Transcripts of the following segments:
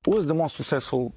Who is the most successful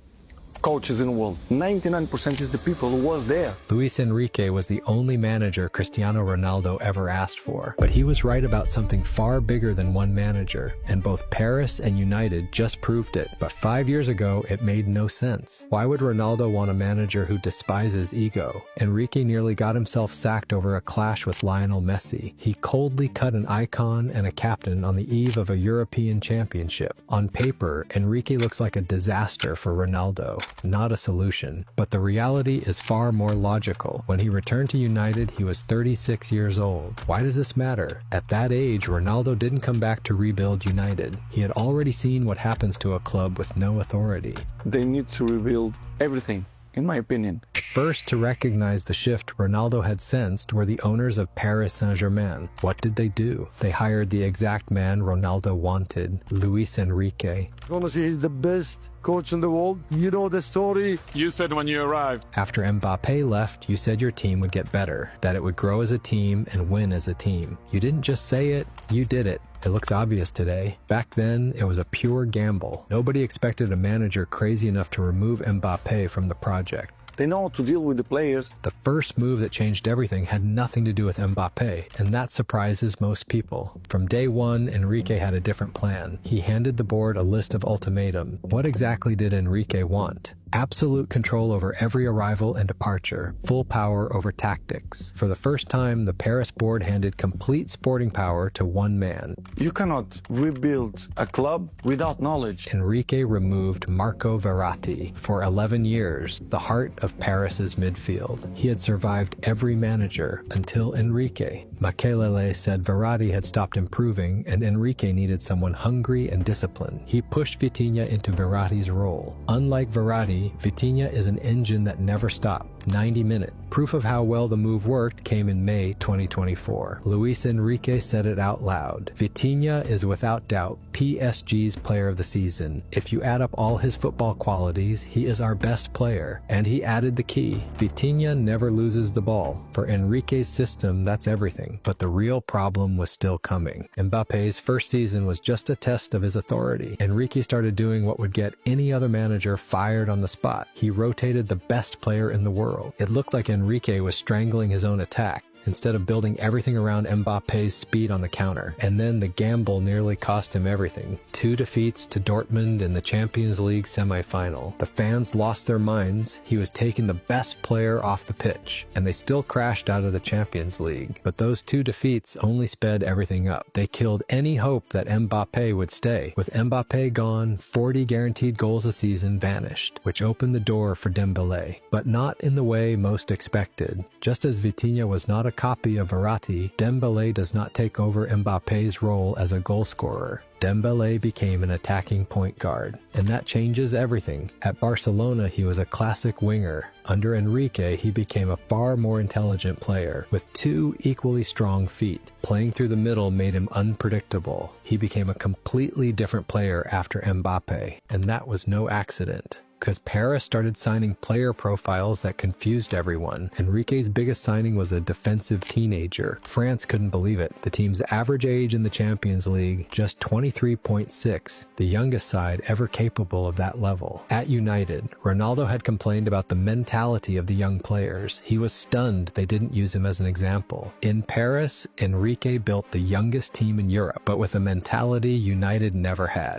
coaches in the world? 99% is the people who was there. Luis Enrique was the only manager Cristiano Ronaldo ever asked for, but he was right about something far bigger than one manager, and both Paris and United just proved it. But 5 years ago, it made no sense. Why would Ronaldo want a manager who despises ego? Enrique nearly got himself sacked over a clash with Lionel Messi. He coldly cut an icon and a captain on the eve of a European championship. On paper, Enrique looks like a disaster for Ronaldo, not a solution. But the reality is far more logical. When he returned to United, he was 36 years old. Why does this matter? At that age, Ronaldo didn't come back to rebuild United. He had already seen what happens to a club with no authority. They need to rebuild everything, in my opinion. First to recognize the shift Ronaldo had sensed were the owners of Paris Saint-Germain. What did they do? They hired the exact man Ronaldo wanted, Luis Enrique. Honestly, he's the best coach in the world. You know the story. You said when you arrived. After Mbappé left, you said your team would get better, that it would grow as a team and win as a team. You didn't just say it, you did it. It looks obvious today. Back then, it was a pure gamble. Nobody expected a manager crazy enough to remove Mbappé from the project. They know how to deal with the players. The first move that changed everything had nothing to do with Mbappé, and that surprises most people. From day one, Enrique had a different plan. He handed the board a list of ultimatums. What exactly did Enrique want? Absolute control over every arrival and departure, full power over tactics. For the first time, the Paris board handed complete sporting power to one man. You cannot rebuild a club without knowledge. Enrique removed Marco Verratti. For 11 years, the heart of Paris's midfield. He had survived every manager until Enrique. Makelele said Verratti had stopped improving and Enrique needed someone hungry and disciplined. He pushed Vitinha into Verratti's role. Unlike Verratti, Vitinha is an engine that never stopped. 90-minute. Proof of how well the move worked came in May 2024. Luis Enrique said it out loud. Vitinha is without doubt PSG's player of the season. If you add up all his football qualities, he is our best player. And he added the key. Vitinha never loses the ball. For Enrique's system, that's everything. But the real problem was still coming. Mbappé's first season was just a test of his authority. Enrique started doing what would get any other manager fired on the spot. He rotated the best player in the world. It looked like Enrique was strangling his own attack, instead of building everything around Mbappé's speed on the counter. And then the gamble nearly cost him everything. 2 defeats to Dortmund in the Champions League semi-final. The fans lost their minds. He was taking the best player off the pitch, and they still crashed out of the Champions League. But those 2 defeats only sped everything up. They killed any hope that Mbappé would stay. With Mbappé gone, 40 guaranteed goals a season vanished, which opened the door for Dembélé. But not in the way most expected. Just as Vitinha was not a copy of Verratti, Dembélé does not take over Mbappé's role as a goalscorer. Dembélé became an attacking point guard, and that changes everything. At Barcelona, he was a classic winger. Under Enrique, he became a far more intelligent player, with 2 equally strong feet. Playing through the middle made him unpredictable. He became a completely different player after Mbappé, and that was no accident. Because Paris started signing player profiles that confused everyone. Enrique's biggest signing was a defensive teenager. France couldn't believe it. The team's average age in the Champions League, just 23.6, the youngest side ever capable of that level. At United, Ronaldo had complained about the mentality of the young players. He was stunned they didn't use him as an example. In Paris, Enrique built the youngest team in Europe, but with a mentality United never had.